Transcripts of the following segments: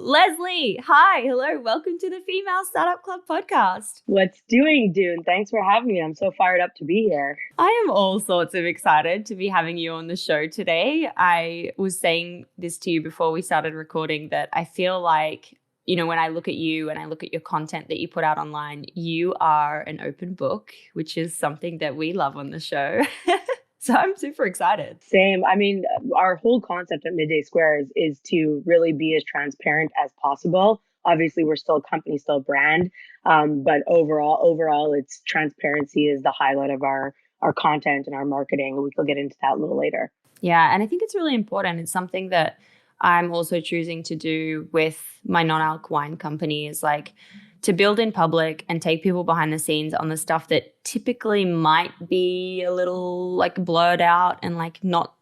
Leslie, hi, hello, welcome to the Female Startup Club podcast. What's doing, Doone? Thanks for having me. I'm so fired up to be here. I am all sorts of excited to be having you on the show today. I was saying this to you before we started recording that I feel like, when I look at you and I look at your content that you put out online, you are an open book, which is something that we love on the show. So I'm super excited. Same. I mean, our whole concept at Midday Squares is to really be as transparent as possible. Obviously, we're still a company, still a brand, but overall, it's transparency is the highlight of our content and our marketing. We could get into that a little later. Yeah, and I think it's really important. It's something that I'm also choosing to do with my non-alc wine company is like to build in public and take people behind the scenes on the stuff that typically might be a little like blurred out and like not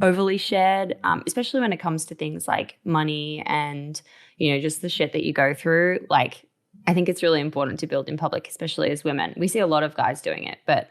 overly shared, especially when it comes to things like money and, just the shit that you go through. Like, I think it's really important to build in public, especially as women. We see a lot of guys doing it, but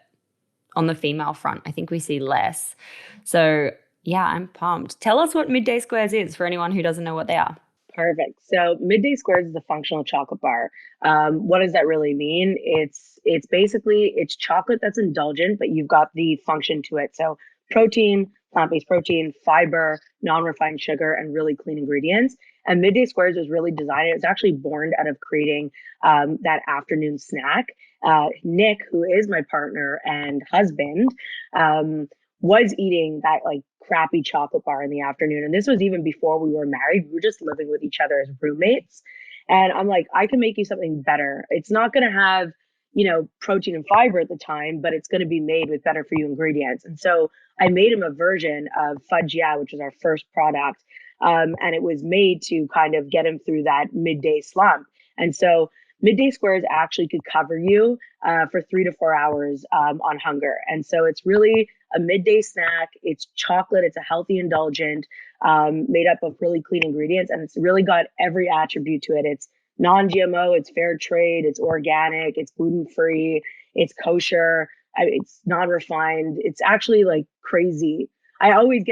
on the female front, I think we see less. So yeah, I'm pumped. Tell us what Midday Squares is for anyone who doesn't know what they are. Perfect. So Midday Squares is a functional chocolate bar. What does that really mean? It's basically it's chocolate that's indulgent, but you've got the function to it. So protein, plant-based protein, fiber, non-refined sugar, and really clean ingredients. And Midday Squares was really designed. It was actually born out of creating that afternoon snack. Nick, who is my partner and husband, was eating that like crappy chocolate bar in the afternoon. And this was even before we were married. We were just living with each other as roommates. And I'm like, I can make you something better. It's not going to have, protein and fiber at the time, but it's going to be made with better for you ingredients. And so I made him a version of Fudge Yeah, which was our first product. And it was made to kind of get him through that midday slump. And so Midday Squares actually could cover you for 3 to 4 hours on hunger. And so it's really a midday snack. It's chocolate. It's a healthy indulgent made up of really clean ingredients. And it's really got every attribute to it. It's non-GMO, it's fair trade, it's organic, it's gluten-free, it's kosher, it's non-refined. It's actually like crazy. I'm always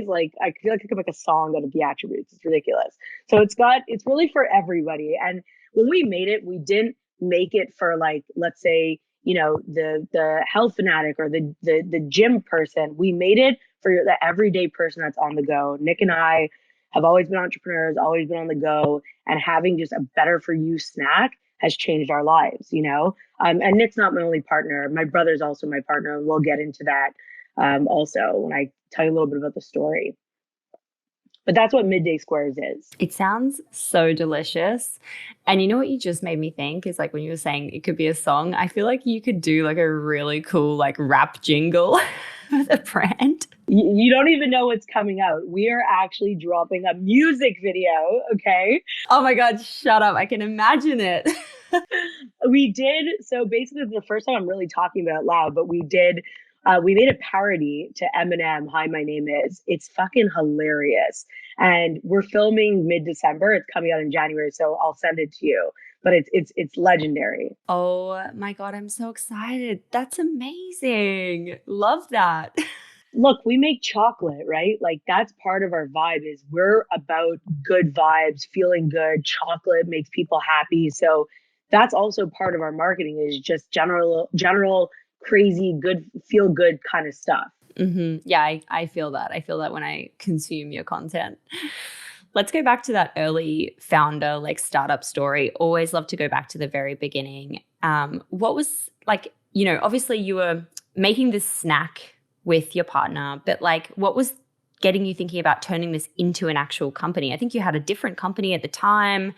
like, I feel like I could make a song out of the attributes. It's ridiculous. So it's really for everybody. And when we made it, we didn't make it for like, let's say, the health fanatic or the gym person. We made it for the everyday person that's on the go. Nick and I have always been entrepreneurs, always been on the go, and having just a better for you snack has changed our lives. And Nick's not my only partner. My brother's also my partner, and we'll get into that also when I tell you a little bit about the story. But that's what Midday Squares is. It sounds so delicious. And you know what you just made me think is like when you were saying it could be a song, I feel like you could do like a really cool like rap jingle for the brand. You don't even know what's coming out. We are actually dropping a music video, okay? Oh my God, shut up. I can imagine it. We did. So basically, the first time I'm really talking about it loud, but we did. We made a parody to Eminem, Hi, My Name Is. It's fucking hilarious. And we're filming mid-December. It's coming out in January, so I'll send it to you. But it's legendary. Oh my God, I'm so excited. That's amazing. Love that. Look, we make chocolate, right? Like that's part of our vibe is we're about good vibes, feeling good. Chocolate makes people happy. So that's also part of our marketing is just general crazy, good, feel good kind of stuff. Mm-hmm. Yeah, I feel that. I feel that when I consume your content. Let's go back to that early founder, like startup story. Always love to go back to the very beginning. What was like, obviously you were making this snack with your partner, but like what was getting you thinking about turning this into an actual company? I think you had a different company at the time.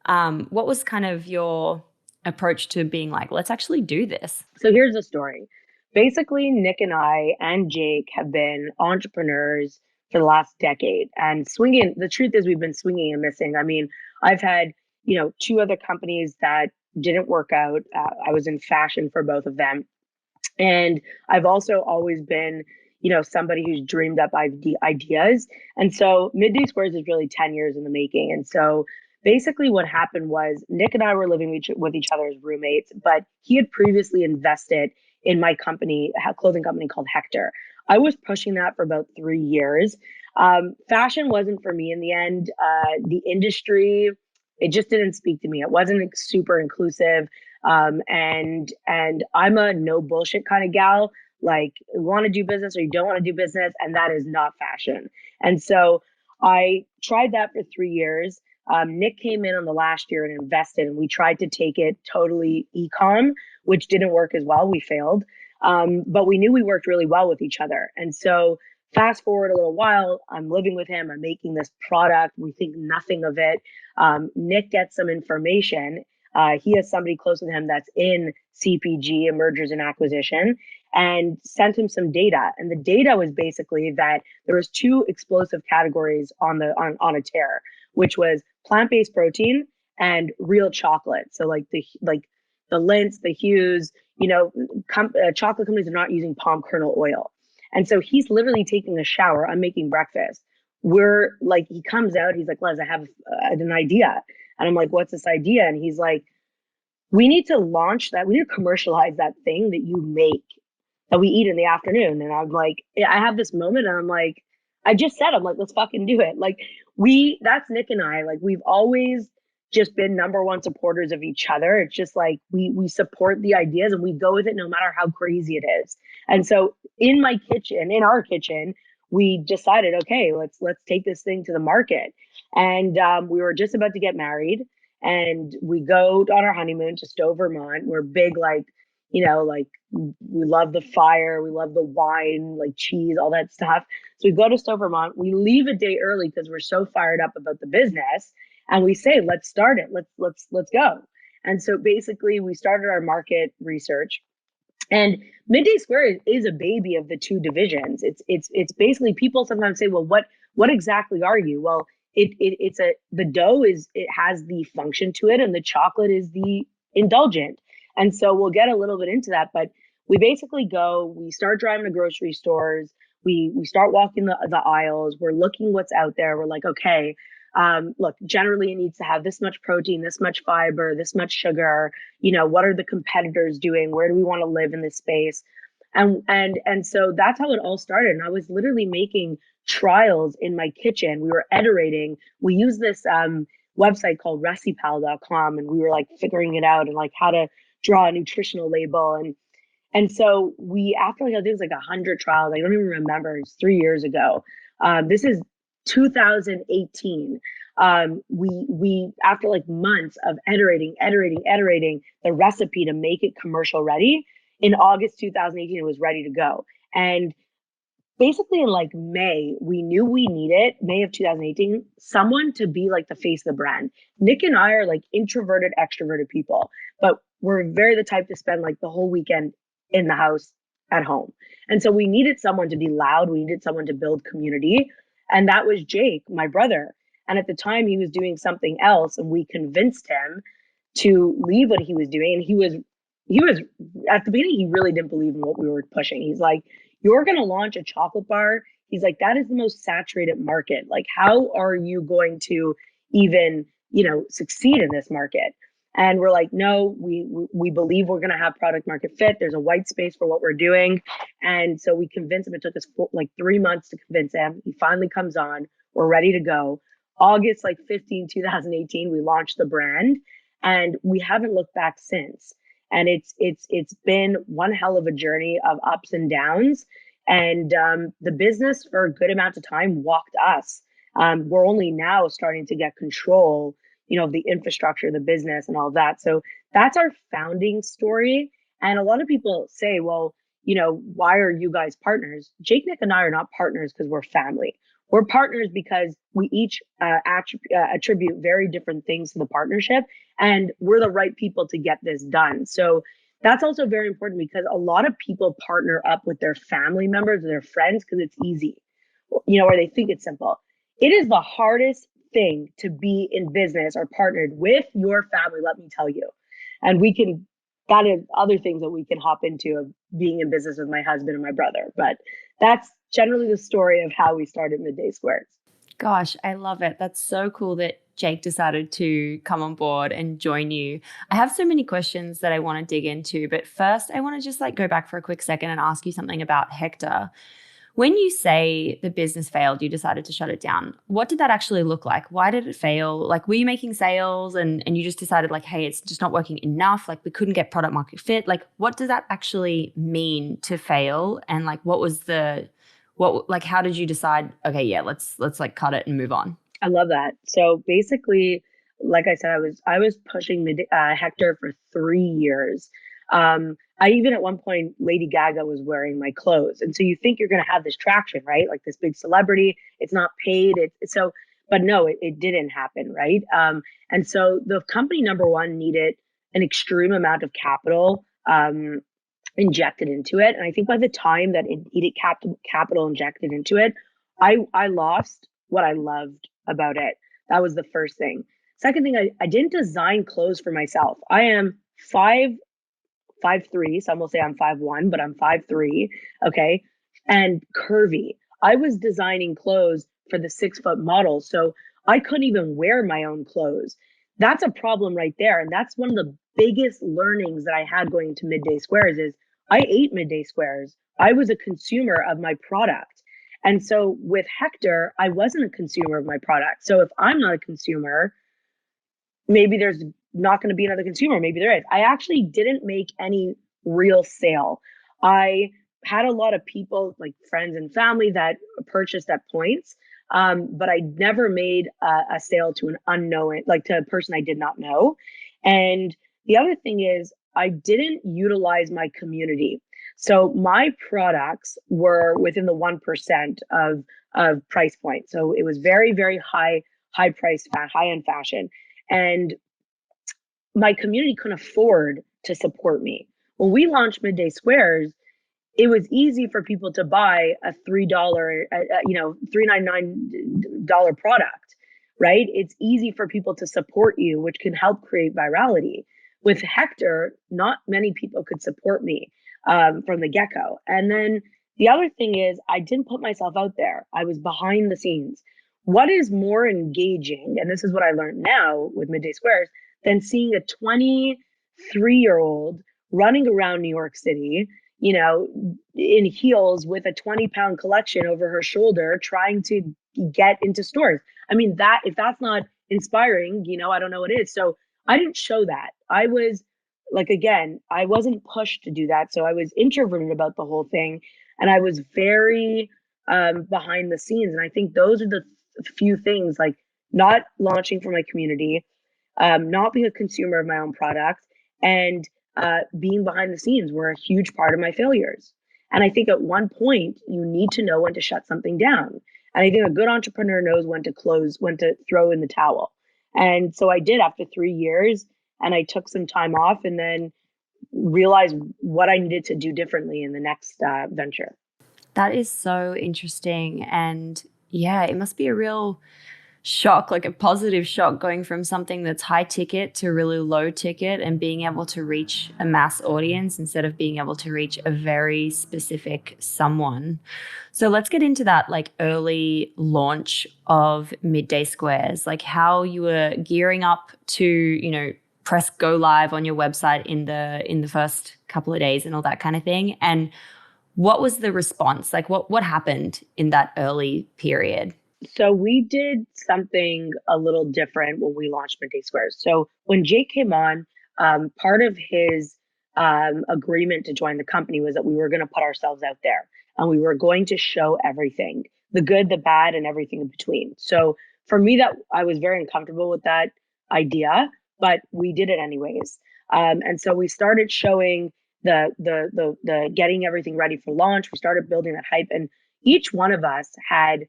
What was kind of your approach to being like, let's actually do this? So here's the story. Basically, Nick and I and Jake have been entrepreneurs for the last decade and swinging. The truth is we've been swinging and missing. I mean, I've had, two other companies that didn't work out. I was in fashion for both of them. And I've also always been, somebody who's dreamed up ideas. And so Midday Squares is really 10 years in the making. And so basically what happened was Nick and I were living with each other as roommates, but he had previously invested in my company, a clothing company called Hector. I was pushing that for about 3 years. Fashion wasn't for me in the end. The industry, it just didn't speak to me. It wasn't super inclusive. And I'm a no bullshit kind of gal. Like, you want to do business or you don't want to do business, and that is not fashion. And so I tried that for 3 years. Nick came in on the last year and invested, and we tried to take it totally e-com, which didn't work as well. We failed. But we knew we worked really well with each other. And so fast forward a little while, I'm living with him. I'm making this product. We think nothing of it. Nick gets some information. He has somebody close with him that's in CPG, mergers and acquisition, and sent him some data. And the data was basically that there was two explosive categories on a tear, which was plant-based protein and real chocolate. So like the Lints, the Hues, chocolate companies are not using palm kernel oil. And so he's literally taking a shower. I'm making breakfast. We're like, he comes out, he's like, Les, I have an idea. And I'm like, what's this idea? And he's like, we need to launch that. We need to commercialize that thing that you make that we eat in the afternoon. And I'm like, I have this moment and I'm like, I just said, I'm like, let's fucking do it. Like, that's Nick and I, like, we've always just been number one supporters of each other. It's just like, we support the ideas and we go with it no matter how crazy it is. And so in our kitchen, we decided, okay, let's take this thing to the market. And we were just about to get married, and we go on our honeymoon to Stowe, Vermont. We're big, like, like, we love the fire, we love the wine, like cheese, all that stuff. So we go to Stowe, Vermont. We leave a day early because we're so fired up about the business, and we say, let's start it. Let's go. And so basically, we started our market research. And Midday Square is a baby of the two divisions. It's basically, people sometimes say, well, what exactly are you? Well, the dough it has the function to it, and the chocolate is the indulgent. And so we'll get a little bit into that, but we basically we start driving to grocery stores. We start walking the aisles. We're looking what's out there. We're like, okay, look, generally it needs to have this much protein, this much fiber, this much sugar. What are the competitors doing? Where do we want to live in this space? And so that's how it all started. And I was literally making trials in my kitchen. We were iterating. We used this website called recipal.com, and we were like figuring it out and like how to draw a nutritional label. And so after like, I think it was like 100 trials, I don't even remember, it's 3 years ago. This is 2018. We after like months of iterating the recipe to make it commercial ready, in August 2018, it was ready to go. And basically in like May, we knew we needed, May of 2018, someone to be like the face of the brand. Nick and I are like introverted, extroverted people, but we're very the type to spend like the whole weekend in the house at home. And so we needed someone to be loud. We needed someone to build community. And that was Jake, my brother. And at the time he was doing something else, and we convinced him to leave what he was doing. And he was at the beginning, he really didn't believe in what we were pushing. He's like, you're going to launch a chocolate bar. He's like, that is the most saturated market. Like, how are you going to even, succeed in this market? And we're like, no, we believe we're going to have product market fit. There's a white space for what we're doing. And so we convinced him. It took us like 3 months to convince him. He finally comes on. We're ready to go. August 15, 2018, we launched the brand, and we haven't looked back since. And it's been one hell of a journey of ups and downs. And the business for a good amount of time walked us. We're only now starting to get control, of the infrastructure, the business, and all of that. So that's our founding story. And a lot of people say, well, why are you guys partners? Jake, Nick, and I are not partners because we're family. We're partners because we each attribute very different things to the partnership, and we're the right people to get this done. So that's also very important, because a lot of people partner up with their family members or their friends because it's easy, or they think it's simple. It is the hardest thing to be in business or partnered with your family, let me tell you. And that is other things that we can hop into of being in business with my husband and my brother. But that's generally the story of how we started Midday Squares. Gosh, I love it. That's so cool that Jake decided to come on board and join you. I have so many questions that I want to dig into, but first I want to just go back for a quick second and ask you something about Hector. When you say the business failed, you decided to shut it down. What did that actually look like? Why did it fail? Like, were you making sales and you just decided like, hey, it's just not working enough. Like we couldn't get product market fit. Like, what does that actually mean to fail? And like, like, how did you decide, okay, yeah, let's like cut it and move on? I love that. So basically, like I said, I was pushing Hector for 3 years. I even at one point, Lady Gaga was wearing my clothes, and so you think you're going to have this traction, right? Like this big celebrity. It's not paid. But no, it didn't happen, right? And so the company number one needed an extreme amount of capital injected into it, and I think by the time that it needed capital injected into it, I lost what I loved about it. That was the first thing. Second thing, I didn't design clothes for myself. I am 5'3". Some will say I'm 5'1", but I'm 5'3". Okay. And curvy. I was designing clothes for the 6-foot models. So I couldn't even wear my own clothes. That's a problem right there. And that's one of the biggest learnings that I had going into Midday Squares is I ate Midday Squares. I was a consumer of my product. And so with Hector, I wasn't a consumer of my product. So if I'm not a consumer, maybe there's not going to be another consumer. Maybe there is. I actually didn't make any real sale. I had a lot of people, like friends and family, that purchased at points, but I never made a sale to an unknown, like to a person I did not know. And the other thing is, I didn't utilize my community. So my products were within the 1% of price point. So it was very, very high price, high end fashion. And my community couldn't afford to support me. When we launched Midday Squares, it was easy for people to buy a $3, $3.99 product, right? It's easy for people to support you, which can help create virality. With Hector, not many people could support me from the get-go. And then the other thing is, I didn't put myself out there. I was behind the scenes. What is more engaging, and this is what I learned now with Midday Squares, than seeing a 23-year-old running around New York City, in heels with a 20-pound collection over her shoulder, trying to get into stores. I mean, that if that's not inspiring, I don't know what is. So I didn't show that. I was like, again, I wasn't pushed to do that. So I was introverted about the whole thing. And I was very behind the scenes. And I think those are the few things, like not launching for my community, not being a consumer of my own product, and being behind the scenes were a huge part of my failures. And I think at one point, you need to know when to shut something down. And I think a good entrepreneur knows when to close, when to throw in the towel. And so I did after 3 years, and I took some time off and then realized what I needed to do differently in the next venture. That is so interesting. And yeah, it must be a real shock, like a positive shock, going from something that's high ticket to really low ticket and being able to reach a mass audience instead of being able to reach a very specific someone. So let's get into that like early launch of Midday Squares, like how you were gearing up to, press go live on your website in the first couple of days and all that kind of thing. And what was the response? Like what happened in that early period? So we did something a little different when we launched Midday Squares. So when Jake came on, part of his agreement to join the company was that we were going to put ourselves out there and we were going to show everything, the good, the bad, and everything in between. So for me, that I was very uncomfortable with that idea, but we did it anyways. And so we started showing the getting everything ready for launch. We started building that hype, and each one of us had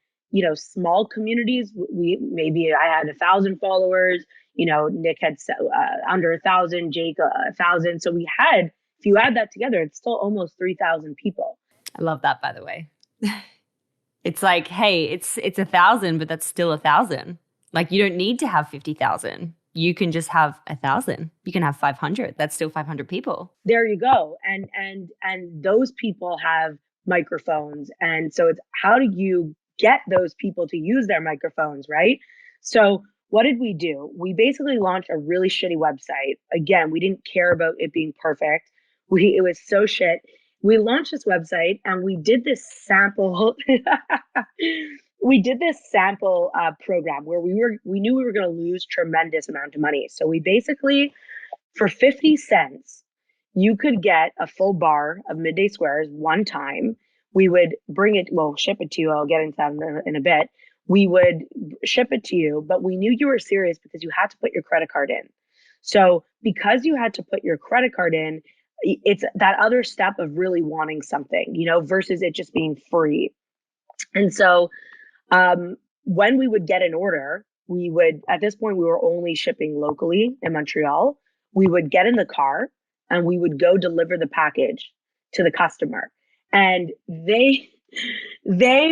small communities. Maybe I had 1,000 followers. Nick had under 1,000, Jake 1,000. So we had, if you add that together, it's still almost 3,000 people. I love that, by the way. It's like, hey, it's 1,000, but that's still 1,000. Like you don't need to have 50,000. You can just have 1,000. You can have 500. That's still 500 people. There you go. And those people have microphones, and so it's how do you get those people to use their microphones, right? So what did we do? We basically launched a really shitty website. Again, we didn't care about it being perfect. It was so shit we launched this website and we did this sample program where we knew we were going to lose tremendous amount of money. So we basically, for 50 cents, you could get a full bar of Midday Squares one time. We would bring it, well, ship it to you. I'll get into that in a bit. We would ship it to you, but we knew you were serious because you had to put your credit card in. So because you had to put your credit card in, it's that other step of really wanting something, versus it just being free. And so when we would get an order, at this point, we were only shipping locally in Montreal. We would get in the car and we would go deliver the package to the customer. And they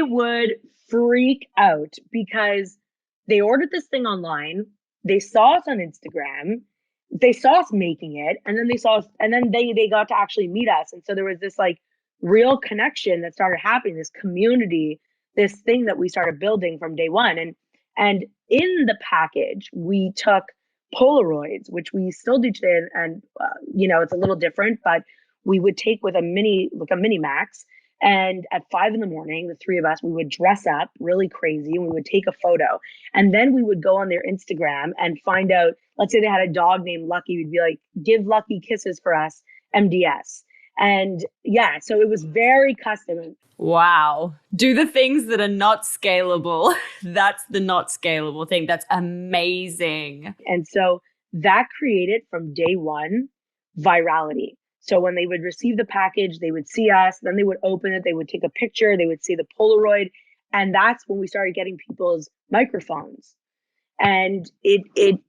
would freak out because they ordered this thing online. They saw us on Instagram. They saw us making it, and then they got to actually meet us. And so there was this like real connection that started happening, this community, this thing that we started building from day one. And in the package, we took Polaroids, which we still do today, and it's a little different, but we would take with a mini Max. And at 5 a.m, the three of us, we would dress up really crazy and we would take a photo. And then we would go on their Instagram and find out, let's say they had a dog named Lucky, we'd be like, give Lucky kisses for us, MDS. And yeah, so it was very custom. Wow. Do the things that are not scalable. That's the not scalable thing. That's amazing. And so that created from day one virality. So when they would receive the package, they would see us, then they would open it, they would take a picture, they would see the Polaroid. And that's when we started getting people's microphones. And it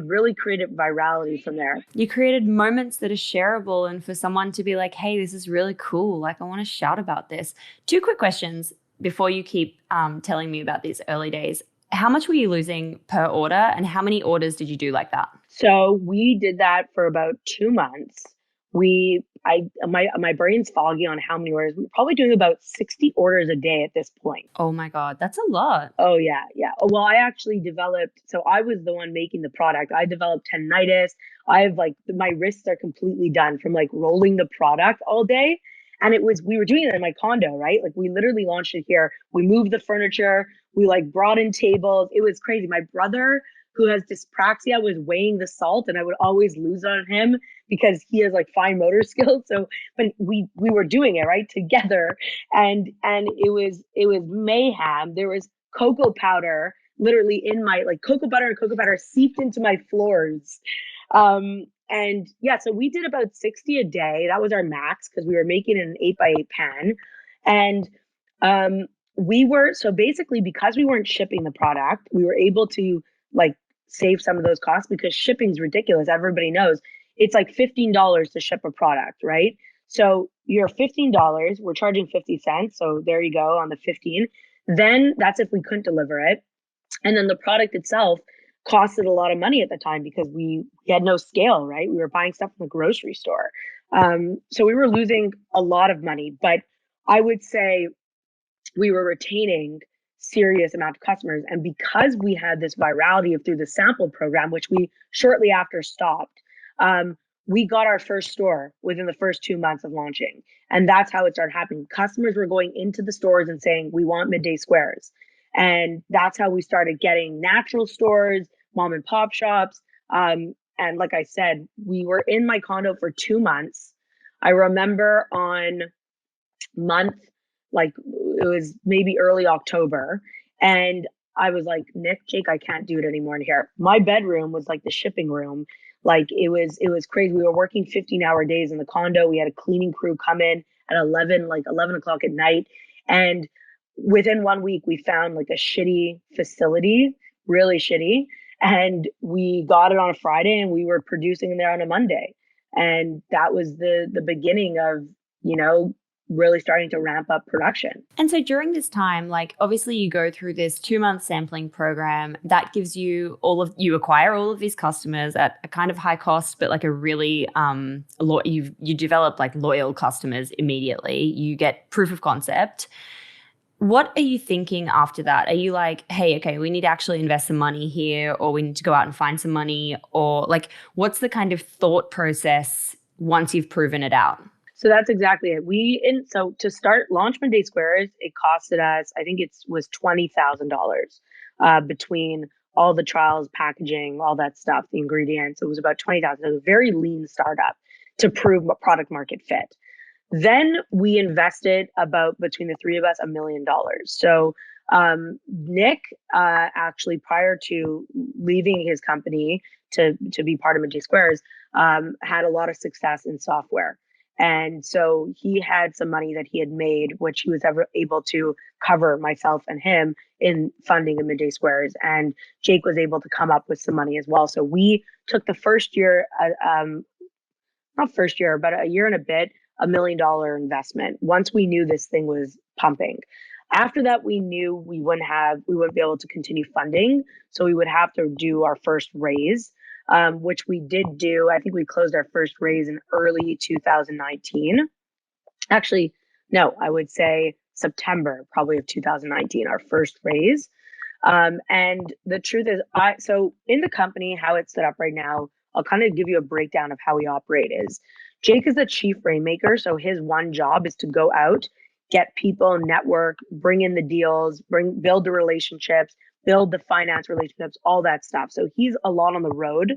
really created virality from there. You created moments that are shareable, and for someone to be like, hey, this is really cool. Like, I want to shout about this. 2 quick questions before you keep telling me about these early days. How much were you losing per order, and how many orders did you do like that? So we did that for about 2 months. My brain's foggy on how many orders. We're probably doing about 60 orders a day at this point. Oh my God, that's a lot. Oh yeah. Well, I actually so I was the one making the product. I developed tendinitis. I have my wrists are completely done from rolling the product all day. And we were doing it in my condo, right? Like we literally launched it here. We moved the furniture. We brought in tables. It was crazy. My brother, who has dyspraxia, was weighing the salt, and I would always lose on him because he has fine motor skills. So, but we were doing it right together, and it was mayhem. There was cocoa powder literally in my cocoa butter and cocoa powder seeped into my floors. And yeah, so we did about 60 a day. That was our max because we were making an 8x8 pan. And so basically, because we weren't shipping the product, we were able to save some of those costs because shipping's ridiculous. Everybody knows it's $15 to ship a product, right? So you're $15, we're charging 50 cents. So there you go on the 15. Then that's if we couldn't deliver it. And then the product itself costed a lot of money at the time because we had no scale, right? We were buying stuff from the grocery store. So we were losing a lot of money, but I would say we were retaining serious amount of customers. And because we had this virality through the sample program, which we shortly after stopped, we got our first store within the first 2 months of launching. And that's how it started happening. Customers were going into the stores and saying, we want Midday Squares. And that's how we started getting natural stores, mom and pop shops. And like I said, we were in my condo for 2 months. I remember on it was maybe early October. And I was like, Nick, Jake, I can't do it anymore in here. My bedroom was the shipping room. It was crazy. We were working 15-hour days in the condo. We had a cleaning crew come in at 11 o'clock at night. And within 1 week, we found a shitty facility, really shitty. And we got it on a Friday and we were producing there on a Monday. And that was the beginning of, really starting to ramp up production. And so during this time, obviously you go through this 2-month sampling program that gives you you acquire all of these customers at a kind of high cost, but a really, you develop loyal customers immediately. You get proof of concept. What are you thinking after that? Are you hey, okay, we need to actually invest some money here, or we need to go out and find some money, or what's the kind of thought process once you've proven it out? So that's exactly it. So to start launch Midday Squares, it costed us, I think it was $20,000 between all the trials, packaging, all that stuff, the ingredients. It was about 20,000. It was a very lean startup to prove product market fit. Then we invested about between the three of us $1 million. So Nick actually prior to leaving his company to be part of Mid-Day Squares had a lot of success in software. And so he had some money that he had made, which he was ever able to cover myself and him in funding of Mid-Day Squares. And Jake was able to come up with some money as well. So we took the first year, not first year, but a year and a bit, $1 million investment once we knew this thing was pumping. After that, we knew we wouldn't be able to continue funding. So we would have to do our first raise, which we did do. I think we closed our first raise in early 2019. Actually, no, I would say September probably of 2019, our first raise. And the truth is, so in the company, how it's set up right now, I'll kind of give you a breakdown of how we operate is Jake is the chief rainmaker. So his one job is to go out, get people, network, bring in the deals, build the relationships, build the finance relationships, all that stuff. So he's a lot on the road.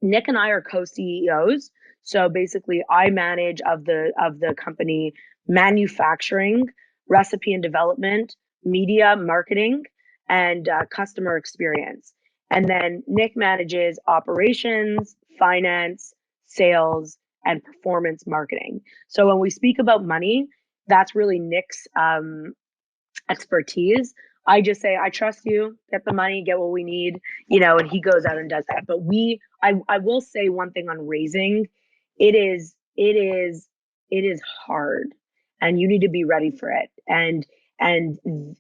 Nick and I are co-CEOs. So basically I manage of the company manufacturing, recipe and development, media, marketing, and customer experience. And then Nick manages operations, finance, sales, and performance marketing. So when we speak about money, that's really Nick's expertise. I just say, I trust you, get the money, get what we need, and he goes out and does that. But I will say one thing on raising, it is hard and you need to be ready for it. And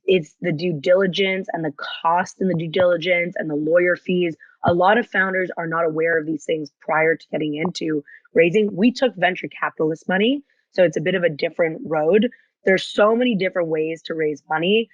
it's the due diligence and the cost and the due diligence and the lawyer fees. A lot of founders are not aware of these things prior to getting into raising. We took venture capitalist money, so it's a bit of a different road. There's so many different ways to raise money,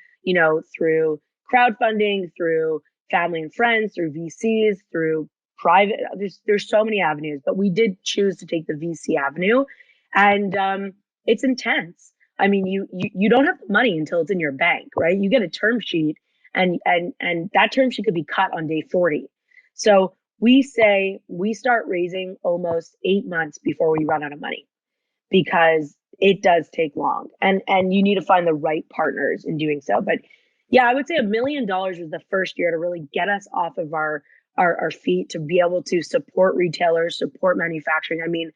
through crowdfunding, through family and friends, through VCs, through private. There's so many avenues, but we did choose to take the VC avenue, and it's intense. I mean, you don't have the money until it's in your bank, right? You get a term sheet, and that term sheet could be cut on day 40. So we say we start raising almost 8 months before we run out of money, because it does take long, and you need to find the right partners in doing so. But yeah, I would say $1 million was the first year to really get us off of our feet, to be able to support retailers, support manufacturing. I mean,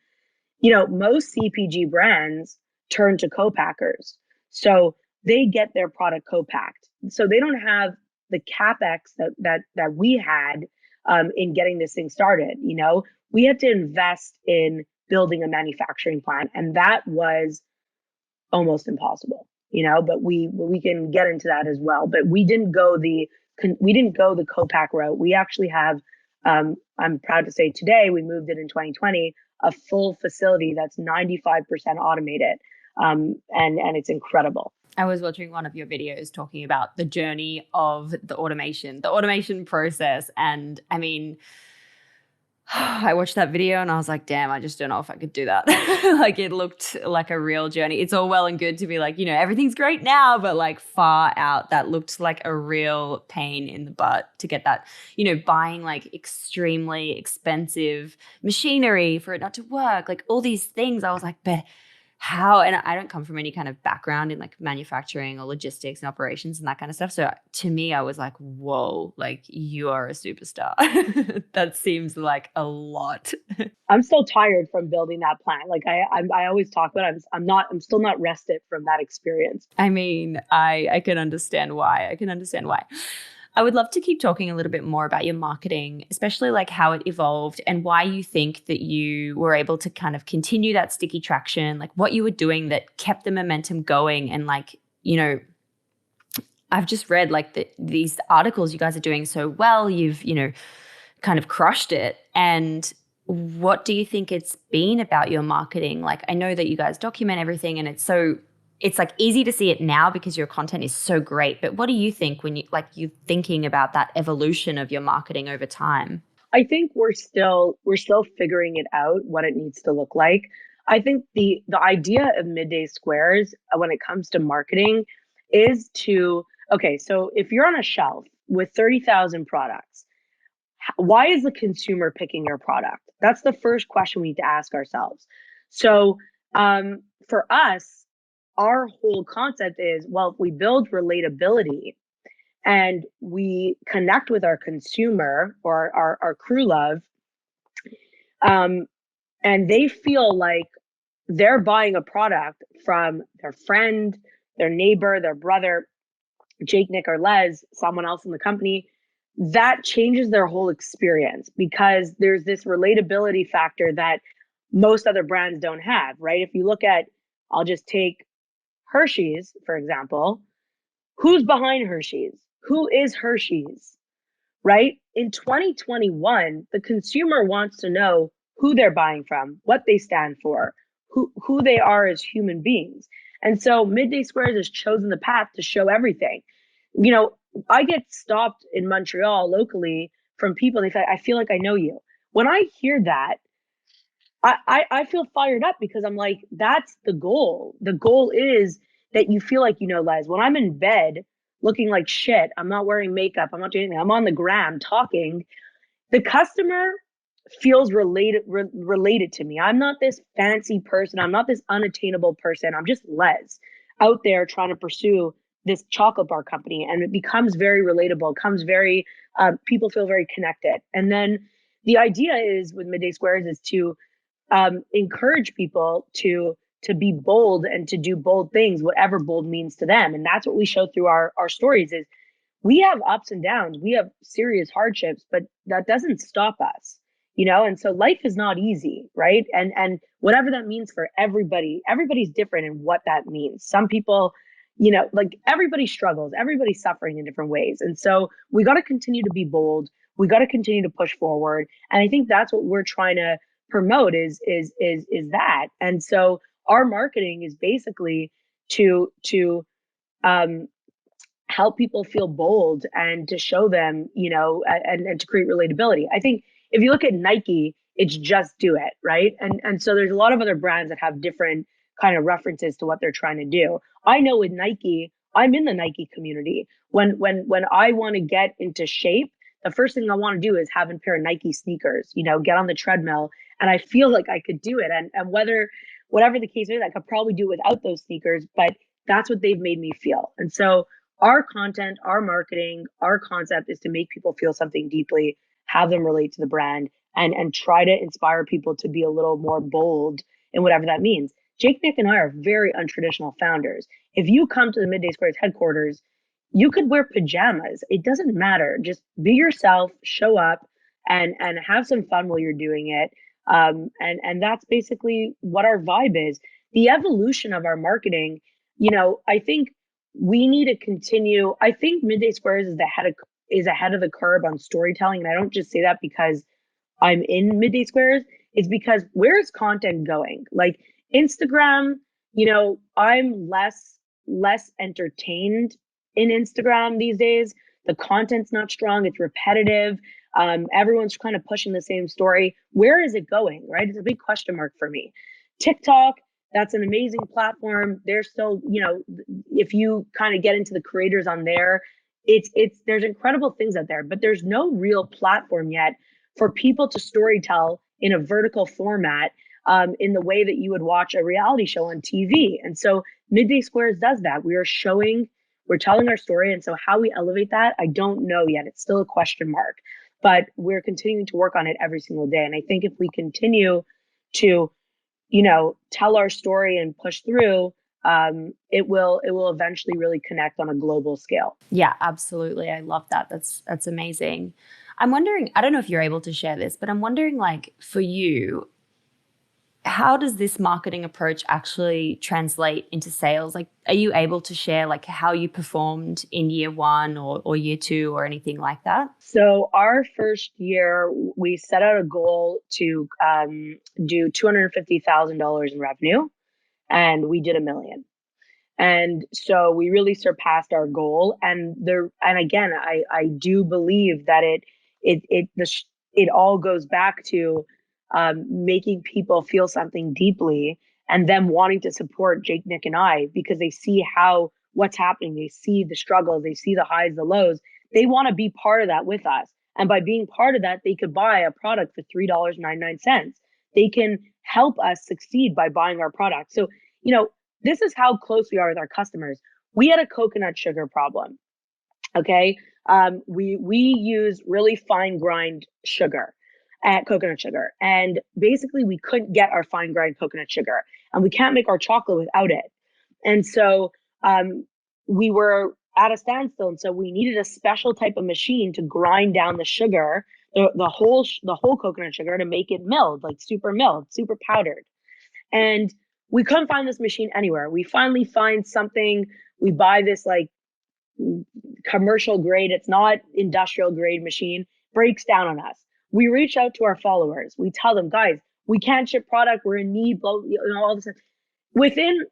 most CPG brands turn to co-packers. So they get their product co-packed. So they don't have the CapEx that we had in getting this thing started. We had to invest in building a manufacturing plant, and that was almost impossible. But we can get into that as well. But we didn't go the co-pack route. We actually have, I'm proud to say today, we moved it in 2020, a full facility that's 95% automated. And it's incredible. I was watching one of your videos talking about the journey of the automation process. And I mean, I watched that video and I was like, damn, I just don't know if I could do that. Like, it looked like a real journey. It's all well and good to be like, everything's great now, but like far out, that looked like a real pain in the butt to get that, buying like extremely expensive machinery for it not to work, like all these things. I was like, but how? And I don't come from any kind of background in like manufacturing or logistics and operations and that kind of stuff. So to me, I was like, whoa, like you are a superstar. That seems like a lot. I'm still tired from building that plant. Like I always talk about it. I'm still not rested from that experience. I mean, I can understand why. I would love to keep talking a little bit more about your marketing, especially like how it evolved and why you think that you were able to kind of continue that sticky traction, like what you were doing that kept the momentum going. And like, I've just read like these articles you guys are doing so well. You've, kind of crushed it. And what do you think it's been about your marketing? Like, I know that you guys document everything and it's like easy to see it now because your content is so great. But what do you think when you're thinking about that evolution of your marketing over time? I think we're still figuring it out, what it needs to look like. I think the idea of Midday Squares when it comes to marketing is to okay, so if you're on a shelf with 30,000 products, why is the consumer picking your product? That's the first question we need to ask ourselves. So, for us, our whole concept is well, if we build relatability and we connect with our consumer or our crew love, um, and they feel like they're buying a product from their friend, their neighbor, their brother, Jake, Nick, or Les, someone else in the company, that changes their whole experience because there's this relatability factor that most other brands don't have, right? If you look at, I'll just take Hershey's, for example. Who's behind Hershey's? Who is Hershey's? Right? In 2021, the consumer wants to know who they're buying from, what they stand for, who they are as human beings. And so Midday Squares has chosen the path to show everything. You know, I get stopped in Montreal locally from people, and they say, I feel like I know you. When I hear that, I feel fired up because I'm like, that's the goal. The goal is that you feel like you know Les. When I'm in bed looking like shit, I'm not wearing makeup, I'm not doing anything, I'm on the gram talking, the customer feels related to me. I'm not this fancy person. I'm not this unattainable person. I'm just Les out there trying to pursue this chocolate bar company, and it becomes very relatable. It becomes very people feel very connected. And then the idea is with Midday Squares is to encourage people to be bold and to do bold things, whatever bold means to them. And that's what we show through our stories is we have ups and downs, we have serious hardships, but that doesn't stop us, you know. And so life is not easy, right? And whatever that means for everybody, everybody's different in what that means. Some people, you know, like everybody struggles, everybody's suffering in different ways. And so we got to continue to be bold, we got to continue to push forward. And I think that's what we're trying to promote is that. And so our marketing is basically to um help people feel bold and to show them, you know, and to create relatability. I think if you look at Nike, it's just do it, right? And so there's a lot of other brands that have different kind of references to what they're trying to do. I know with Nike, I'm in the Nike community. When I want to get into shape, the first thing I want to do is have a pair of Nike sneakers, you know, get on the treadmill, and I feel like I could do it. And whatever the case is, I could probably do it without those sneakers, but that's what they've made me feel. And so our content, our marketing, our concept is to make people feel something deeply, have them relate to the brand, and try to inspire people to be a little more bold in whatever that means. Jake, Nick, and I are very untraditional founders. If you come to the Midday Squares headquarters, you could wear pajamas. It doesn't matter. Just be yourself, show up, and have some fun while you're doing it. And that's basically what our vibe is. The evolution of our marketing, you know, I think we need to continue. I think Midday Squares is ahead of the curve on storytelling, and I don't just say that because I'm in Midday Squares. It's because where's content going? Like Instagram, you know, I'm less entertained in Instagram these days. The content's not strong. It's repetitive. Everyone's kind of pushing the same story. Where is it going? Right? It's a big question mark for me. TikTok, that's an amazing platform. They're still, you know, if you kind of get into the creators on there, it's there's incredible things out there, but there's no real platform yet for people to storytell in a vertical format in the way that you would watch a reality show on TV. And so Midday Squares does that. We're telling our story. And so how we elevate that, I don't know yet. It's still a question mark, but we're continuing to work on it every single day. And I think if we continue to, you know, tell our story and push through, it will eventually really connect on a global scale. Yeah, absolutely. I love that. That's amazing. I'm wondering, I don't know if you're able to share this, but I'm wondering, like, for you, how does this marketing approach actually translate into sales? Like, are you able to share like how you performed in year one or year two or anything like that? So our first year, we set out a goal to do $250,000 in revenue, and we did 1 million. And so we really surpassed our goal. And again, I do believe that it all goes back to making people feel something deeply and them wanting to support Jake, Nick, and I because they see how what's happening. They see the struggles, they see the highs, the lows. They want to be part of that with us. And by being part of that, they could buy a product for $3.99. They can help us succeed by buying our product. So, this is how close we are with our customers. We had a coconut sugar problem. Okay. We use really fine grind sugar at coconut sugar. And basically we couldn't get our fine grind coconut sugar and we can't make our chocolate without it. And so we were at a standstill. And so we needed a special type of machine to grind down the sugar, the whole coconut sugar to make it milled, like super milled, super powdered. And we couldn't find this machine anywhere. We finally find something. We buy this like commercial grade, it's not industrial grade machine, breaks down on us. We reach out to our followers. We tell them, guys, we can't ship product. We're in need, all this. Within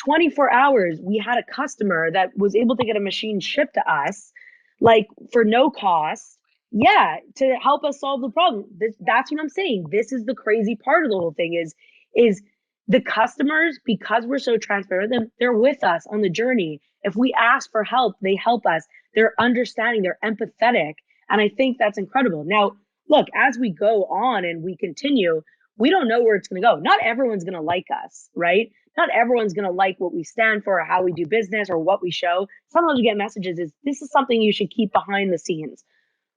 24 hours, we had a customer that was able to get a machine shipped to us, like for no cost. Yeah, to help us solve the problem. That's what I'm saying. This is the crazy part of the whole thing is the customers, because we're so transparent with them, they're with us on the journey. If we ask for help, they help us. They're understanding, they're empathetic. And I think that's incredible. Now, look, as we go on and we continue, we don't know where it's going to go. Not everyone's going to like us, right? Not everyone's going to like what we stand for or how we do business or what we show. Sometimes we get messages is this is something you should keep behind the scenes.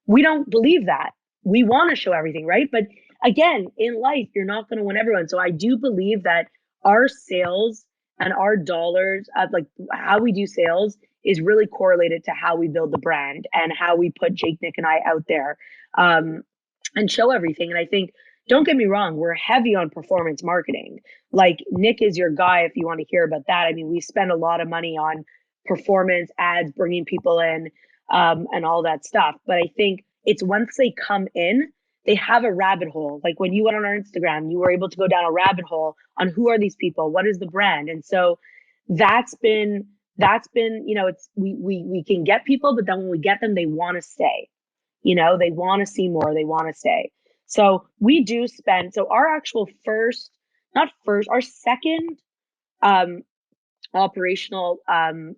We don't believe that. We want to show everything, right? But again, in life, you're not going to win everyone. So I do believe that our sales and our dollars, like how we do sales, is really correlated to how we build the brand and how we put Jake, Nick, and I out there and show everything. And I think, don't get me wrong, we're heavy on performance marketing. Like Nick is your guy if you want to hear about that. I mean, we spend a lot of money on performance ads, bringing people in and all that stuff. But I think it's once they come in, they have a rabbit hole. Like when you went on our Instagram, you were able to go down a rabbit hole on who are these people? What is the brand? And so that's been, it's, we can get people, but then when we get them, they want to stay, they want to see more, they want to stay. So we do spend, so our actual our second operational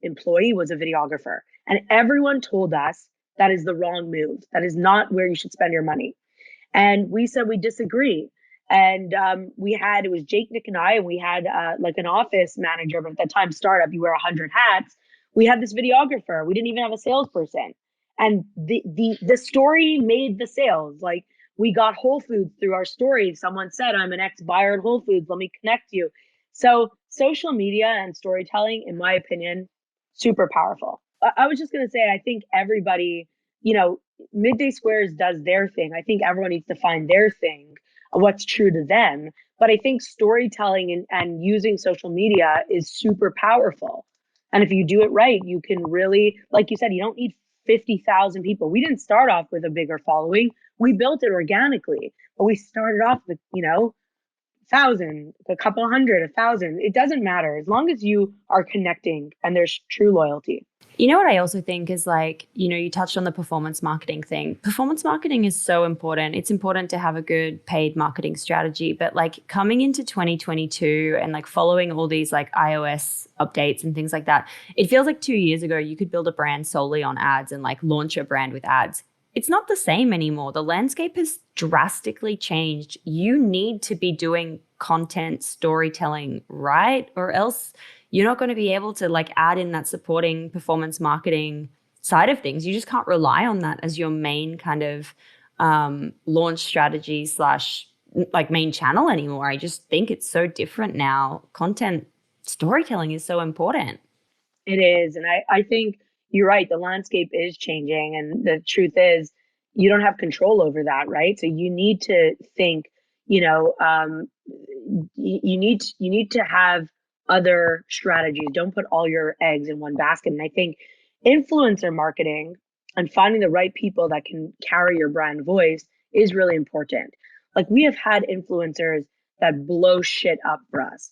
employee was a videographer. And everyone told us that is the wrong move. That is not where you should spend your money. And we said we disagree. And it was Jake, Nick, and I, and we had like an office manager, but at that time, startup, you wear 100 hats. We had this videographer. We didn't even have a salesperson. And the story made the sales. Like we got Whole Foods through our story. Someone said, I'm an ex-buyer at Whole Foods. Let me connect you. So social media and storytelling, in my opinion, super powerful. I was just going to say, I think everybody, Midday Squares does their thing. I think everyone needs to find their thing, what's true to them. But I think storytelling and using social media is super powerful. And if you do it right, you can really, like you said, you don't need 50,000 people. We didn't start off with a bigger following. We built it organically, but we started off with, 1,000, a couple hundred, 1,000. It doesn't matter as long as you are connecting and there's true loyalty. You know what I also think is like, you touched on the performance marketing thing. Performance marketing is so important. It's important to have a good paid marketing strategy. But like coming into 2022 and like following all these like iOS updates and things like that, it feels like 2 years ago you could build a brand solely on ads and like launch a brand with ads. It's not the same anymore. The landscape has drastically changed. You need to be doing content storytelling, right? Or else you're not going to be able to like add in that supporting performance marketing side of things. You just can't rely on that as your main kind of launch strategy / like main channel anymore. I just think it's so different now. Content storytelling is so important. It is. And I think you're right. The landscape is changing. And the truth is you don't have control over that, right? So you need to think, you need to have other strategies. Don't put all your eggs in one basket. And I think influencer marketing and finding the right people that can carry your brand voice is really important. Like we have had influencers that blow shit up for us.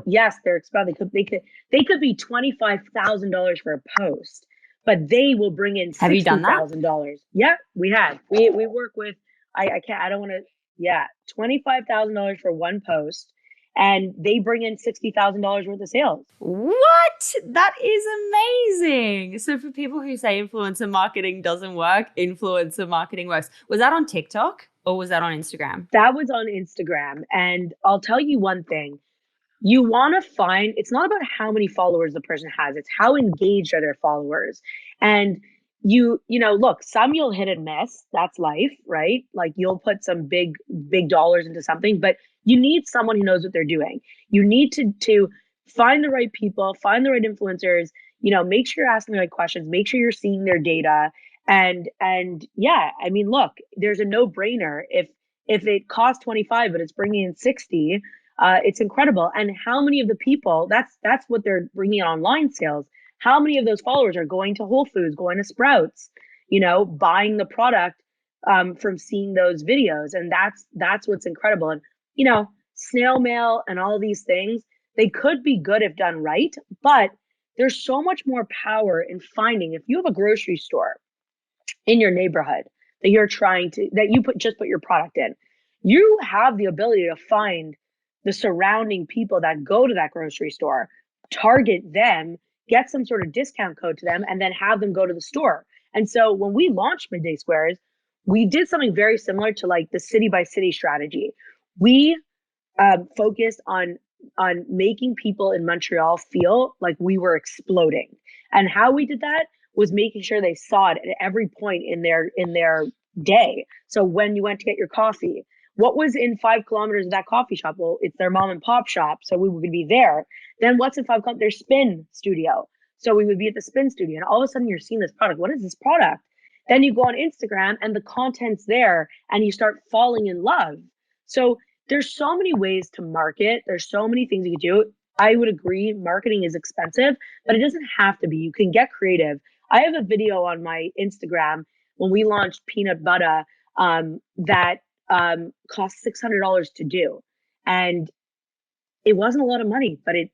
Yes, they're expensive. They could be $25,000 for a post, but they will bring in Have you done that? $60,000. Yeah, we have. We work with. I can't. I don't want to Yeah, $25,000 for one post, and they bring in $60,000 worth of sales. What? That is amazing. So for people who say influencer marketing doesn't work, influencer marketing works. Was that on TikTok or was that on Instagram? That was on Instagram, and I'll tell you one thing. You want to find, it's not about how many followers the person has, it's how engaged are their followers. And look, some you'll hit and miss. That's life, right? Like you'll put some big dollars into something, but you need someone who knows what they're doing. You need to find the right people, find the right influencers, make sure you're asking the right questions, make sure you're seeing their data. And yeah, I mean, look, there's a no-brainer. If it costs 25 but it's bringing in 60, it's incredible. And how many of the people, that's what they're bringing in online sales. How many of those followers are going to Whole Foods, going to Sprouts, buying the product from seeing those videos? And that's what's incredible. And snail mail and all these things, they could be good if done right, but there's so much more power in finding, if you have a grocery store in your neighborhood that you just put your product in, you have the ability to find the surrounding people that go to that grocery store, target them, get some sort of discount code to them, and then have them go to the store. And so when we launched Midday Squares, we did something very similar to like the city by city strategy. We focused on making people in Montreal feel like we were exploding. And how we did that was making sure they saw it at every point in their day. So when you went to get your coffee, what was in 5 kilometers of that coffee shop? Well, it's their mom and pop shop, so we would be there. Then what's in 5 kilometers? Their spin studio. So we would be at the spin studio, and all of a sudden you're seeing this product. What is this product? Then you go on Instagram and the content's there, and you start falling in love. So there's so many ways to market. There's so many things you can do. I would agree, marketing is expensive, but it doesn't have to be. You can get creative. I have a video on my Instagram when we launched peanut butter that cost $600 to do. And it wasn't a lot of money, but it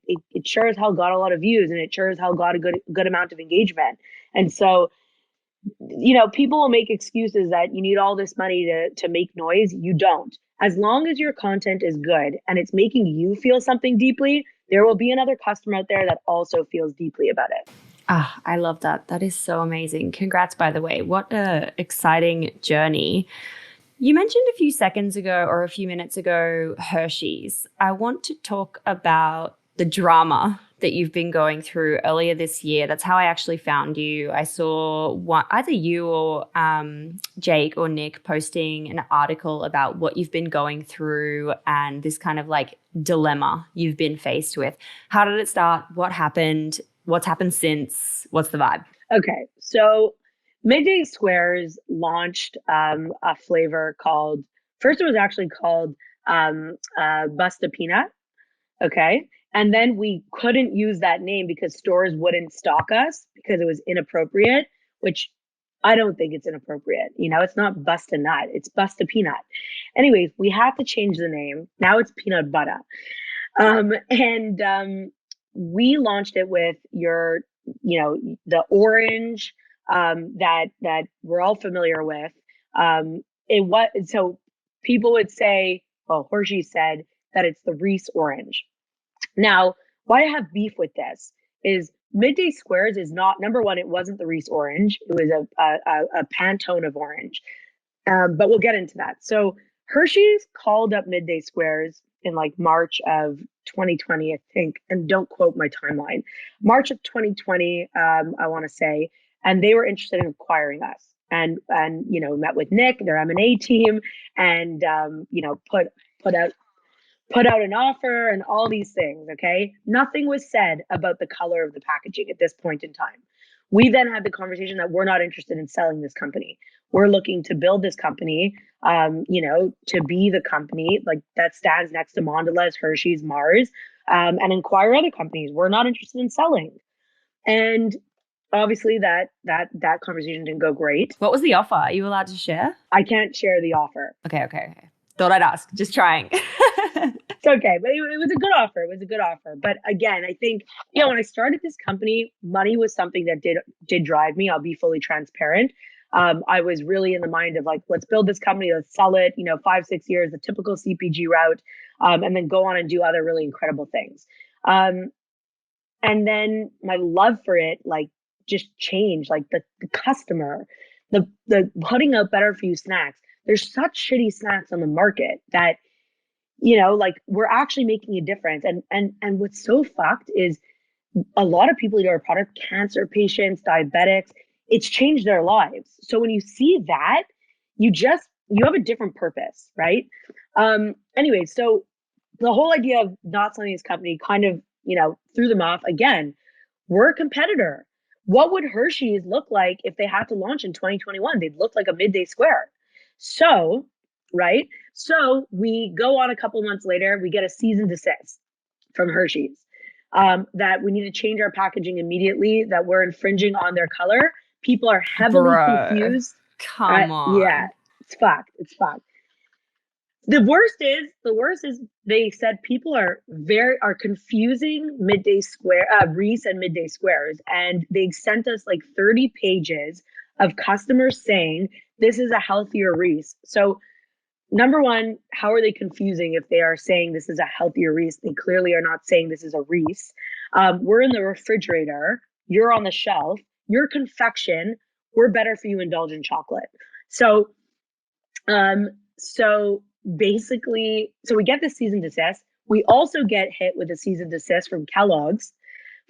sure as hell got a lot of views, and it sure as hell got a good amount of engagement. And so, people will make excuses that you need all this money to make noise. You don't. As long as your content is good and it's making you feel something deeply, there will be another customer out there that also feels deeply about it. Ah, I love that. That is so amazing. Congrats, by the way. What a exciting journey. You mentioned a few seconds ago or a few minutes ago, Hershey's. I want to talk about the drama that you've been going through earlier this year. That's how I actually found you. I saw either you or Jake or Nick posting an article about what you've been going through and this kind of like dilemma you've been faced with. How did it start? What happened? What's happened since? What's the vibe? Okay, so Midday Squares launched a flavor called, first it was actually called Busta Peanut. Okay. And then we couldn't use that name because stores wouldn't stock us because it was inappropriate, which I don't think it's inappropriate. It's not Busta Nut, it's Busta Peanut. Anyways, we had to change the name. Now it's Peanut Butter. And we launched it with the orange that we're all familiar with. So people would say, well, Hershey said that it's the Reese orange. Now, why I have beef with this is Midday Squares is not, number one, it wasn't the Reese orange. It was a Pantone of orange. But we'll get into that. So Hershey's called up Midday Squares in like March of 2020, I think, and don't quote my timeline. March of 2020, I want to say, and they were interested in acquiring us. And met with Nick, their M&A team, and put out an offer and all these things. Okay. Nothing was said about the color of the packaging at this point in time. We then had the conversation that we're not interested in selling this company. We're looking to build this company, to be the company like that stands next to Mondelez, Hershey's, Mars, and acquire other companies. We're not interested in selling. And obviously that conversation didn't go great. What was the offer? Are you allowed to share? I can't share the offer. Okay. Thought I'd ask. Just trying. It's okay, but it was a good offer. It was a good offer. But again, I think, when I started this company, money was something that did drive me. I'll be fully transparent. I was really in the mind of like, let's build this company, let's sell it, 5, 6 years, the typical CPG route, and then go on and do other really incredible things. And then my love for it, like, just changed. Like the customer, the putting out better for you snacks. There's such shitty snacks on the market that, like, we're actually making a difference. And what's so fucked is a lot of people eat our product, cancer patients, diabetics. It's changed their lives. So when you see that, you have a different purpose, right? Anyway, so the whole idea of not selling this company kind of, threw them off. Again, we're a competitor. What would Hershey's look like if they had to launch in 2021? They'd look like a Midday Square. So, right? So we go on a couple months later, we get a cease and desist from Hershey's, that we need to change our packaging immediately, that we're infringing on their color. People are heavily confused. Come on. Yeah, it's fucked. It's fucked. The worst is they said people are confusing Midday Square, Reese and Midday Squares, and they sent us like 30 pages of customers saying this is a healthier Reese. So number one, how are they confusing if they are saying this is a healthier Reese? They clearly are not saying this is a Reese. We're in the refrigerator. You're on the shelf. Your confection. We're better for you indulgent chocolate. So, so basically, so we get the cease and desist. We also get hit with a cease and desist from Kellogg's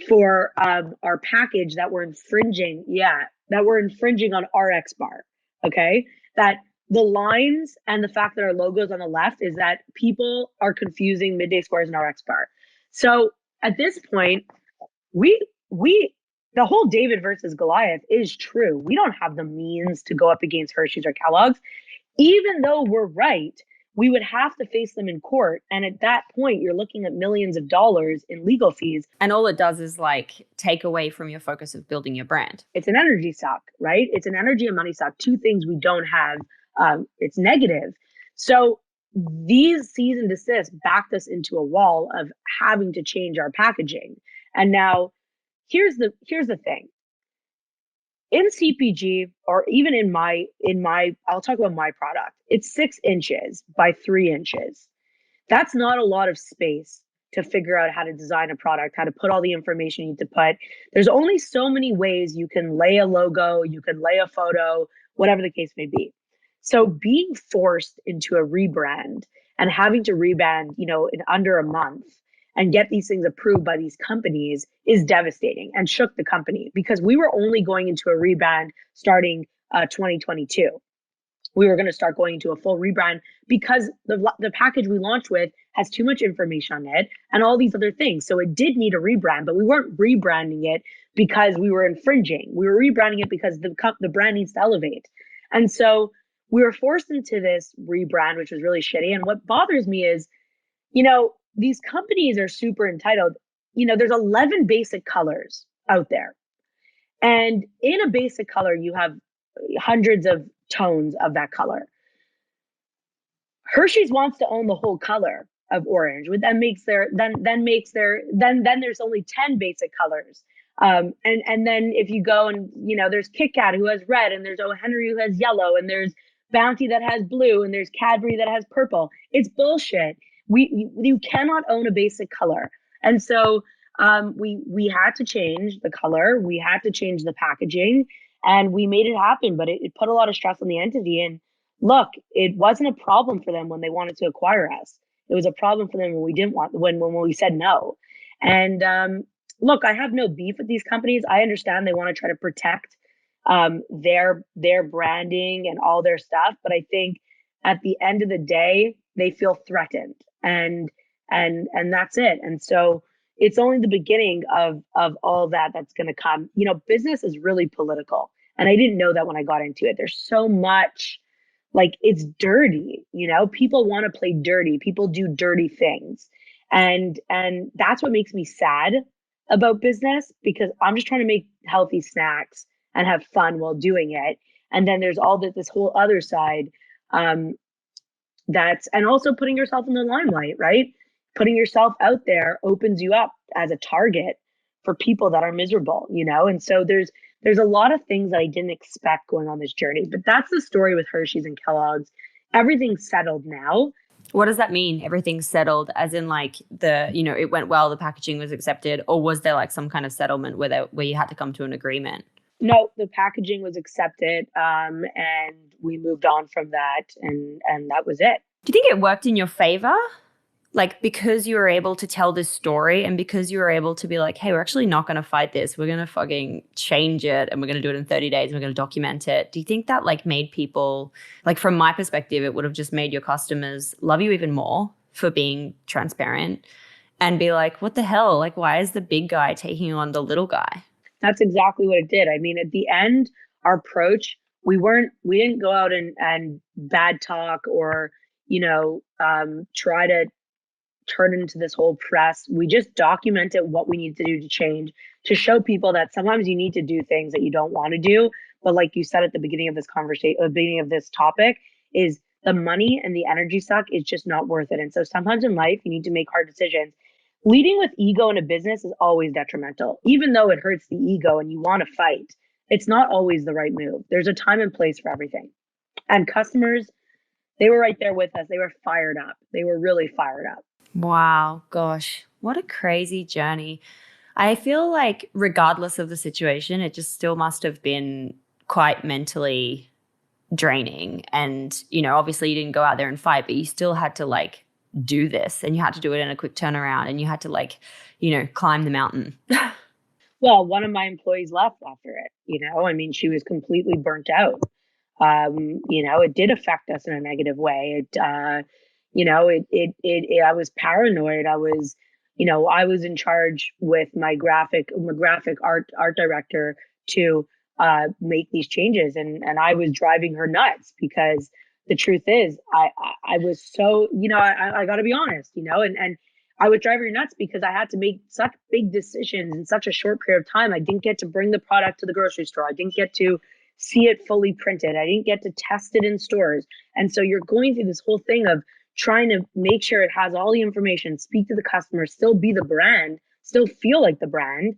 for our package that we're infringing. Yeah, that we're infringing on RX bar. Okay, that the lines and the fact that our logo is on the left is that people are confusing Midday Squares and RX bar. So at this point, we the whole David versus Goliath is true. We don't have the means to go up against Hershey's or Kellogg's. Even though we're right, we would have to face them in court. And at that point, you're looking at millions of dollars in legal fees. And all it does is like take away from your focus of building your brand. It's an energy suck, right? It's an energy and money suck. Two things we don't have. It's negative. So these cease and desist backed us into a wall of having to change our packaging. And now here's the thing. In CPG, or even in my, I'll talk about my product. It's 6 inches by 3 inches. That's not a lot of space to figure out how to design a product, how to put all the information you need to put. There's only so many ways you can lay a logo, you can lay a photo, whatever the case may be. So being forced into a rebrand and having to rebrand, in under a month and get these things approved by these companies is devastating and shook the company, because we were only going into a rebrand starting 2022. We were going to start going into a full rebrand because the package we launched with has too much information on it and all these other things. So it did need a rebrand, but we weren't rebranding it because we were infringing. We were rebranding it because the brand needs to elevate. And so we were forced into this rebrand, which was really shitty. And what bothers me is, these companies are super entitled. There's 11 basic colors out there. And in a basic color, you have hundreds of tones of that color. Hershey's wants to own the whole color of orange, which then there's only 10 basic colors. And then if you go and, there's Kit Kat who has red, and there's O. Henry who has yellow, and there's Bounty that has blue, and there's Cadbury that has purple. It's bullshit. You cannot own a basic color. And so we had to change the color, we had to change the packaging, and we made it happen. But it put a lot of stress on the entity. And look, it wasn't a problem for them when they wanted to acquire us. It was a problem for them when we said no. And look, I have no beef with these companies. I understand they want to try to protect their branding and all their stuff, but I think at the end of the day, they feel threatened, and that's it. And so it's only the beginning of all that's going to come. Business is really political, and I didn't know that when I got into it. There's so much, like, it's dirty. People want to play dirty. People do dirty things, and that's what makes me sad about business, because I'm just trying to make healthy snacks and have fun while doing it. And then there's all this whole other side, and also putting yourself in the limelight, right? Putting yourself out there opens you up as a target for people that are miserable, and so there's there's a lot of things that I didn't expect going on this journey. But that's the story with Hershey's and Kellogg's. Everything's settled now. What does that mean? Everything's settled, as in like it went well, the packaging was accepted, or was there like some kind of settlement where you had to come to an agreement? No, the packaging was accepted, and we moved on from that, and that was it. Do you think it worked in your favor? Like, because you were able to tell this story and because you were able to be like, hey, we're actually not going to fight this. We're going to fucking change it and we're going to do it in 30 days and we're going to document it. Do you think that like made people, like from my perspective, it would have just made your customers love you even more for being transparent and be like, what the hell? Like, why is the big guy taking on the little guy? That's exactly what it did. I mean, at the end, our approach, we didn't go out and bad talk or, try to turn into this whole press. We just documented what we need to do to change, to show people that sometimes you need to do things that you don't want to do. But like you said at the beginning of this conversation, the beginning of this topic, is the money and the energy suck is just not worth it. And so sometimes in life, you need to make hard decisions. Leading with ego in a business is always detrimental, even though it hurts the ego and you want to fight. It's not always the right move. There's a time and place for everything. And customers, they were right there with us. They were fired up. They were really fired up. Wow, gosh, what a crazy journey. I feel like regardless of the situation, it just still must have been quite mentally draining. And, obviously you didn't go out there and fight, but you still had to like do this and you had to do it in a quick turnaround and you had to like, climb the mountain. Well, one of my employees left after it, I mean, she was completely burnt out. It did affect us in a negative way. I was paranoid. I was in charge with my graphic art director to make these changes, and I was driving her nuts because the truth is, I was so, I got to be honest, and I was driving her nuts because I had to make such big decisions in such a short period of time. I didn't get to bring the product to the grocery store. I didn't get to see it fully printed. I didn't get to test it in stores. And so you're going through this whole thing of trying to make sure it has all the information, speak to the customer, still be the brand, still feel like the brand.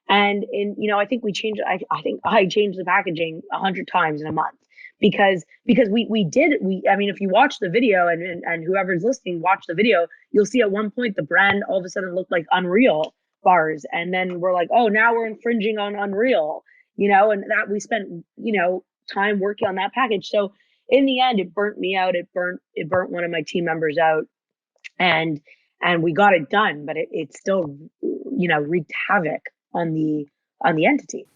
And I think we changed. I think I changed the packaging 100 times in a month because I mean, if you watch the video and whoever's listening, watch the video, you'll see at one point the brand all of a sudden looked like Unreal bars, and then we're like, oh, now we're infringing on Unreal, and that we spent time working on that package. So in the end, it burnt me out. It burnt one of my team members out, and we got it done, but it still wreaked havoc on the entity.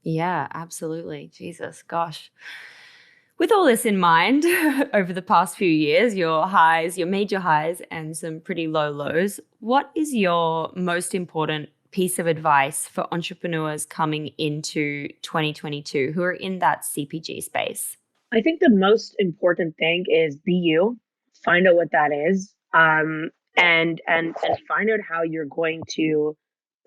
Yeah, absolutely. Jesus, gosh. With all this in mind, over the past few years, your major highs and some pretty low lows, what is your most important piece of advice for entrepreneurs coming into 2022 who are in that CPG space? I think the most important thing is be you, find out what that is, and find out how you're going to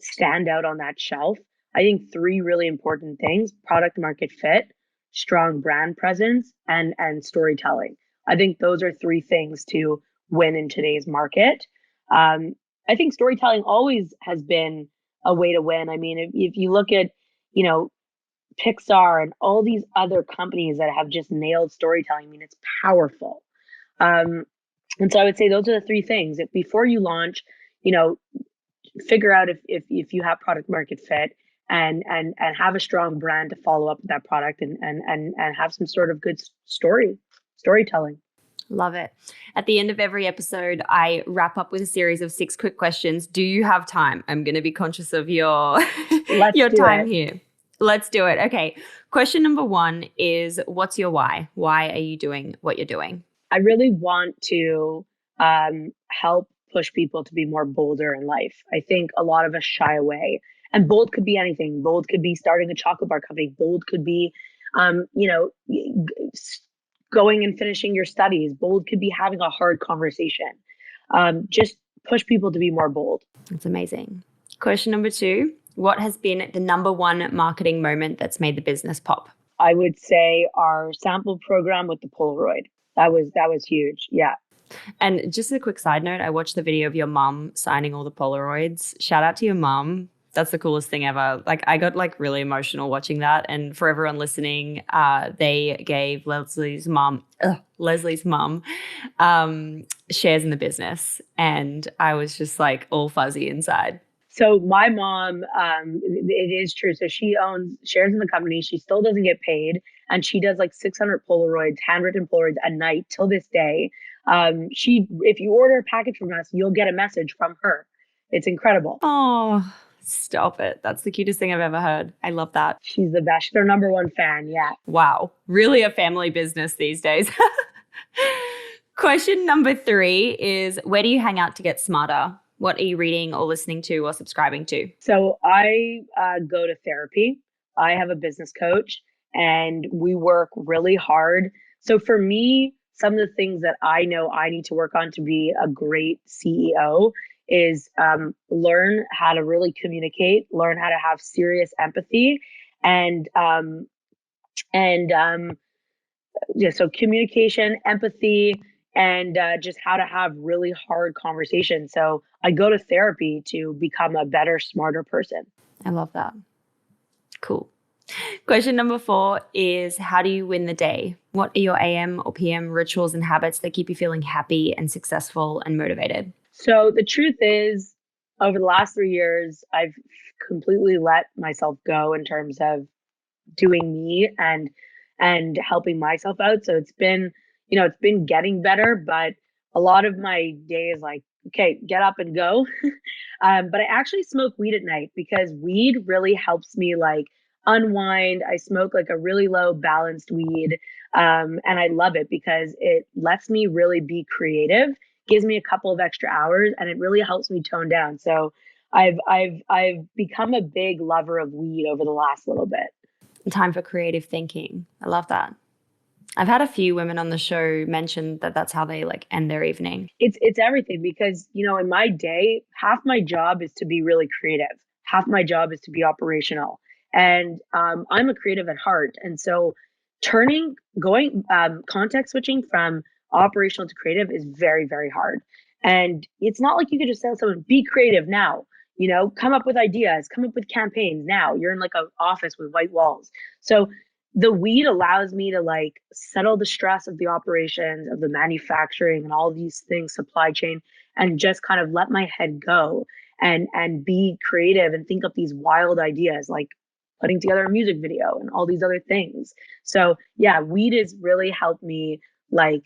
stand out on that shelf. I think three really important things: product market fit, strong brand presence, and storytelling. I think those are three things to win in today's market. I think storytelling always has been a way to win. I mean, if you look at, Pixar and all these other companies that have just nailed storytelling, I mean, it's powerful. And so I would say those are the three things. If before you launch, figure out if you have product market fit, and have a strong brand to follow up with that product, and have some sort of good storytelling. Love it. At the end of every episode, I wrap up with a series of 6 quick questions. Do you have time? I'm going to be conscious of your time here. Let's do it. Okay. Question number 1 is, what's your why? Why are you doing what you're doing? I really want to help push people to be more bolder in life. I think a lot of us shy away, and bold could be anything. Bold could be starting a chocolate bar company. Bold could be, going and finishing your studies. Bold could be having a hard conversation. Just push people to be more bold. That's amazing. Question number 2, what has been the number 1 marketing moment that's made the business pop? I would say our sample program with the Polaroid. That was huge. Yeah. And just a quick side note, I watched the video of your mom signing all the Polaroids. Shout out to your mom That's the coolest thing ever. Like I got like really emotional watching that. And for everyone listening, they gave Leslie's mum, shares in the business, and I was just like all fuzzy inside. So my mom, it is true. So she owns shares in the company. She still doesn't get paid, and she does like 600 Polaroids, handwritten Polaroids a night till this day. If you order a package from us, you'll get a message from her. It's incredible. Oh, stop it. That's the cutest thing I've ever heard. I love that. She's the best. She's their number one fan. Yeah. Wow. Really a family business these days. Question number 3 is, where do you hang out to get smarter? What are you reading or listening to or subscribing to? So I go to therapy. I have a business coach and we work really hard. So for me, some of the things that I know I need to work on to be a great CEO is learn how to really communicate, learn how to have serious empathy, and and yeah, so communication, empathy, and just how to have really hard conversations. So I go to therapy to become a better, smarter person. I love that. Cool. Question number 4 is, how do you win the day? What are your AM or PM rituals and habits that keep you feeling happy and successful and motivated? So the truth is, over the last 3 years, I've completely let myself go in terms of doing me and helping myself out. So it's been getting better, but a lot of my day is like, okay, get up and go. But I actually smoke weed at night because weed really helps me like unwind. I smoke like a really low balanced weed. And I love it because it lets me really be creative, gives me a couple of extra hours, and it really helps me tone down. So I've become a big lover of weed over the last little bit. Time for creative thinking. I love that. I've had a few women on the show mention that that's how they like end their evening. It's everything because in my day, half my job is to be really creative, half my job is to be operational, and I'm a creative at heart. And so turning going context switching from operational to creative is very, very hard. And it's not like you could just tell someone, be creative now, come up with ideas, come up with campaigns now. You're in like an office with white walls. So the weed allows me to like settle the stress of the operations, of the manufacturing and all these things, supply chain, and just kind of let my head go and be creative and think up these wild ideas like putting together a music video and all these other things. So yeah, weed has really helped me like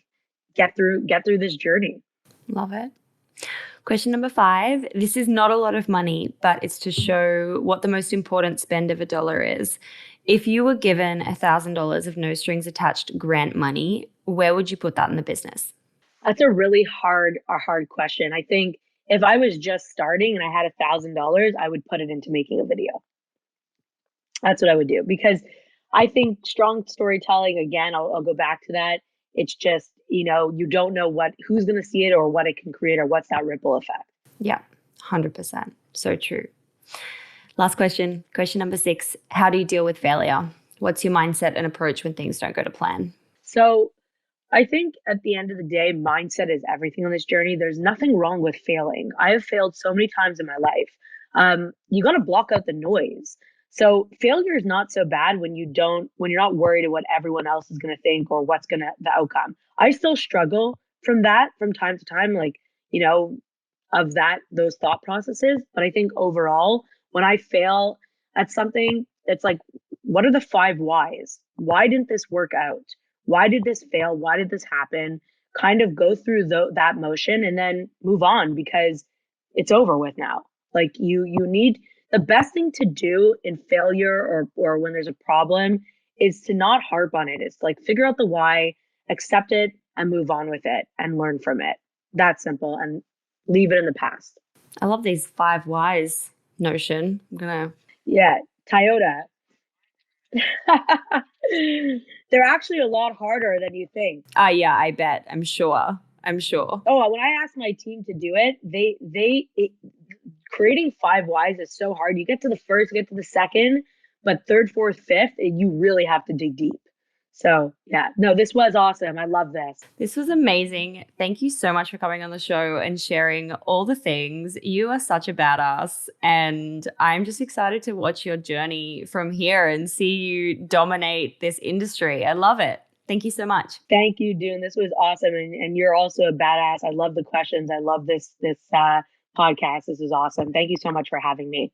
get through this journey. Love it. Question number 5. This is not a lot of money, but it's to show what the most important spend of $1 is. If you were given $1,000 of no strings attached grant money, where would you put that in the business? That's a hard question. I think if I was just starting and I had $1,000, I would put it into making a video. That's what I would do because I think strong storytelling, again, I'll go back to that. It's just, you don't know who's going to see it or what it can create or what's that ripple effect. Yeah, 100%. So true. Last question. Question number 6. How do you deal with failure? What's your mindset and approach when things don't go to plan? So I think at the end of the day, mindset is everything on this journey. There's nothing wrong with failing. I have failed so many times in my life. You got to block out the noise. So failure is not so bad when you're not worried of what everyone else is going to think or the outcome. I still struggle from that from time to time, like, of those thought processes. But I think overall, when I fail at something, it's like, what are the 5 whys? Why didn't this work out? Why did this fail? Why did this happen? Kind of go through that motion and then move on because it's over with now. Like you need the best thing to do in failure or when there's a problem is to not harp on it. It's like figure out the why, accept it and move on with it and learn from it. That's simple and leave it in the past. I love these 5 whys notion. Yeah, Toyota. They're actually a lot harder than you think. Yeah, I bet. I'm sure. Oh, when I asked my team to do it, creating 5 whys is so hard. You get to the first, you get to the second, but third, fourth, fifth, you really have to dig deep. So yeah, no, this was awesome. I love this. This was amazing. Thank you so much for coming on the show and sharing all the things. You are such a badass. And I'm just excited to watch your journey from here and see you dominate this industry. I love it. Thank you so much. Thank you, Doone. This was awesome. And you're also a badass. I love the questions. I love this podcast. This is awesome. Thank you so much for having me.